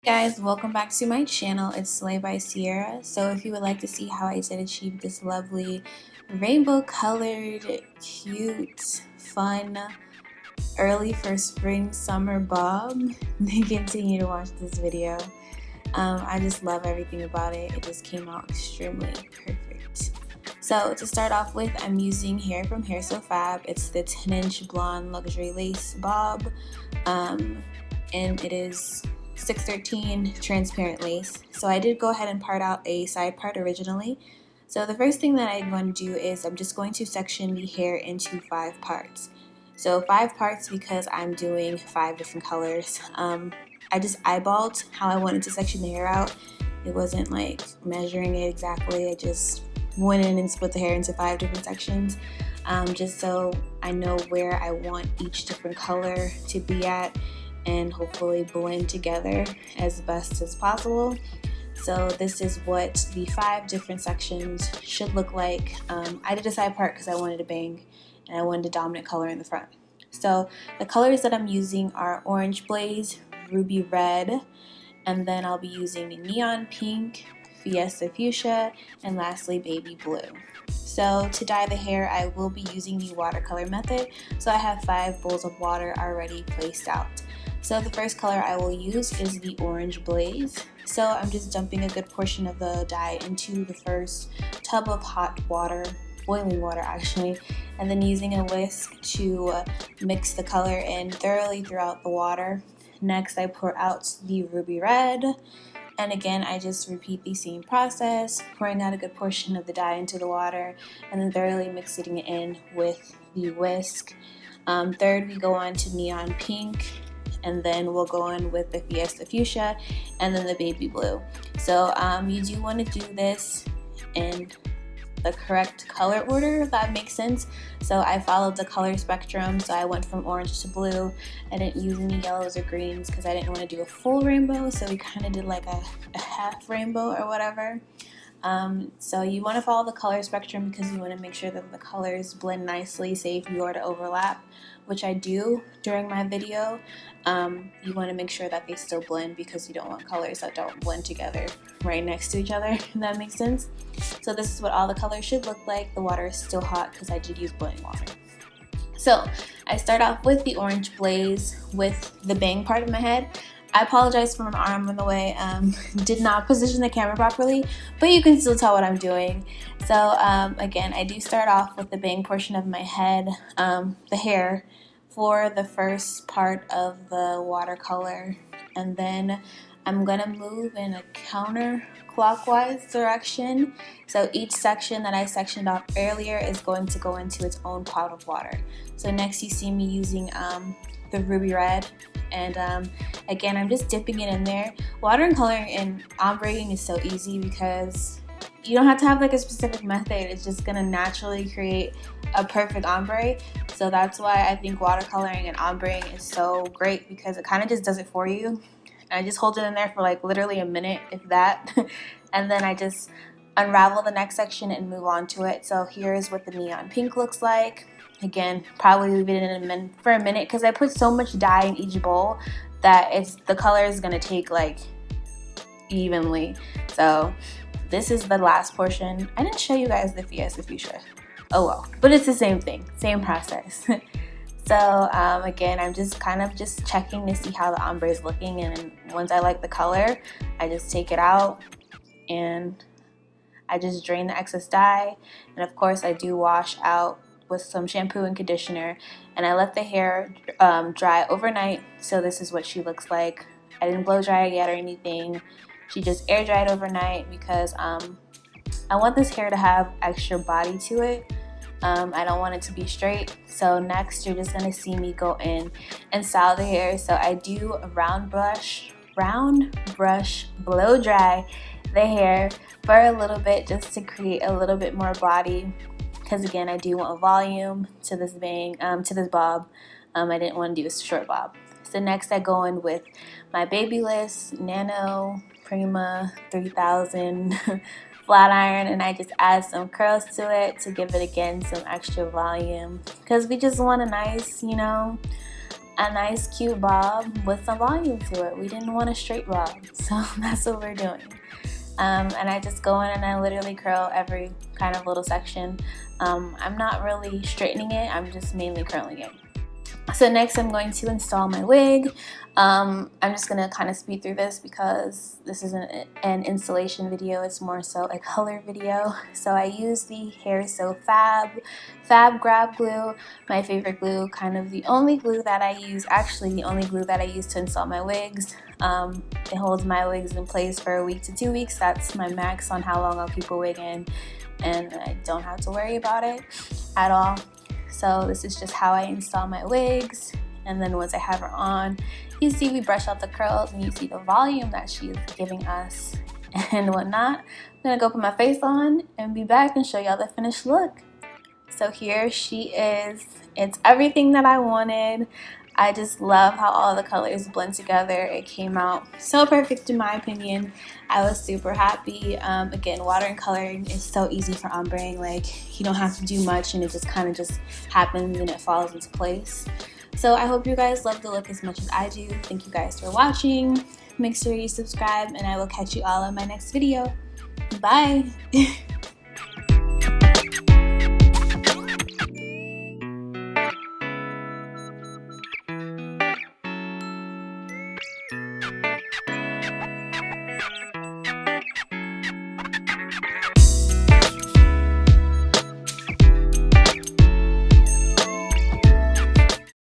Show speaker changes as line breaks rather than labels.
Guys, welcome back to my channel. It's SlayByCiara. So if you would like to see how I did achieve this lovely rainbow colored, cute, fun, early for spring summer bob, then continue to watch this video. I just love everything about it. It just came out extremely perfect. So to start off with, I'm using hair from Hairsofab Fab. It's the 10-inch blonde luxury lace bob, and it is 613 transparent lace. So I did go ahead and part out a side part originally. So the first thing that I'm going to do is I'm just going to section the hair into 5 parts. So 5 parts because I'm doing 5 different colors. I just eyeballed how I wanted to section the hair out. It wasn't like measuring it exactly. I just went in and split the hair into 5 different sections, just so I know where I want each different color to be at and hopefully blend together as best as possible. So this is what the 5 different sections should look like. I did a side part because I wanted a bang and I wanted a dominant color in the front. So the colors that I'm using are Orange Blaze, Ruby Red, and then I'll be using Neon Pink, Fiesta Fuchsia, and lastly Baby Blue. So to dye the hair, I will be using the watercolor method. So I have 5 bowls of water already placed out. So the first color I will use is the Orange Blaze. So I'm just dumping a good portion of the dye into the first tub of hot water, boiling water actually, and then using a whisk to mix the color in thoroughly throughout the water. Next I pour out the Ruby Red, and again I just repeat the same process, pouring out a good portion of the dye into the water and then thoroughly mixing it in with the whisk. Third we go on to Neon Pink, and then we'll go on with the Fiesta Fuchsia and then the Baby Blue. So you do want to do this in the correct color order, if that makes sense. So I followed the color spectrum, so I went from orange to blue. I didn't use any yellows or greens because I didn't want to do a full rainbow, so we kind of did like a half rainbow or whatever. So you want to follow the color spectrum because you want to make sure that the colors blend nicely. Say if you are to overlap, which I do during my video, you want to make sure that they still blend because you don't want colors that don't blend together right next to each other, if that makes sense. So this is what all the colors should look like. The water is still hot because I did use boiling water. So I start off with the Orange Blaze with the bang part of my head. I apologize for my arm in the way. Did not position the camera properly, but you can still tell what I'm doing. So again, I do start off with the bang portion of my head, the hair, for the first part of the watercolor, and then I'm gonna move in a counterclockwise direction. So each section that I sectioned off earlier is going to go into its own pot of water. So next you see me using the Ruby Red, and again I'm just dipping it in there. Watercoloring and ombreing is so easy because you don't have to have like a specific method. It's just gonna naturally create a perfect ombre. So that's why I think watercoloring and ombreing is so great, because it kind of just does it for you. I just hold it in there for like literally a minute, if that, and then I just unravel the next section and move on to it. So here's what the Neon Pink looks like. Again, probably leave it in for a minute because I put so much dye in each bowl that the color is gonna take like evenly. So this is the last portion. I didn't show you guys the Fiesta Fuchsia. Oh well, but it's the same thing, same process. So again, I'm just kind of just checking to see how the ombre is looking, and once I like the color, I just take it out and I just drain the excess dye. And of course I do wash out with some shampoo and conditioner, and I let the hair dry overnight. So this is what she looks like. I didn't blow dry it yet or anything. She just air dried overnight because I want this hair to have extra body to it. I don't want it to be straight. So next you're just gonna see me go in and style the hair. So I do a round brush blow dry the hair for a little bit just to create a little bit more body, because again I do want volume to this bang, to this bob. I didn't want to do a short bob. So next I go in with my Babyliss Nano Prima 3000 flat iron, and I just add some curls to it to give it again some extra volume, because we just want a nice, you know, a nice cute bob with some volume to it. We didn't want a straight bob, so that's what we're doing. And I just go in and I literally curl every kind of little section. I'm not really straightening it, I'm just mainly curling it. So next I'm going to install my wig. I'm just going to kind of speed through this because this isn't an installation video, it's more so a color video. So I use the Hairsofab Fab grab glue, my favorite glue, kind of the only glue that I use, actually the only glue that I use to install my wigs. It holds my wigs in place for a week to 2 weeks. That's my max on how long I'll keep a wig in, and I don't have to worry about it at all. So this is just how I install my wigs, and then once I have her on, you see we brush out the curls and you see the volume that she is giving us and whatnot. I'm gonna go put my face on and be back and show y'all the finished look. So here she is. It's everything that I wanted. I just love how all the colors blend together. It came out so perfect in my opinion. I was super happy. Again, water and coloring is so easy for ombre. Like, you don't have to do much and it just kind of just happens and it falls into place. So I hope you guys love the look as much as I do. Thank you guys for watching. Make sure you subscribe and I will catch you all in my next video. Bye!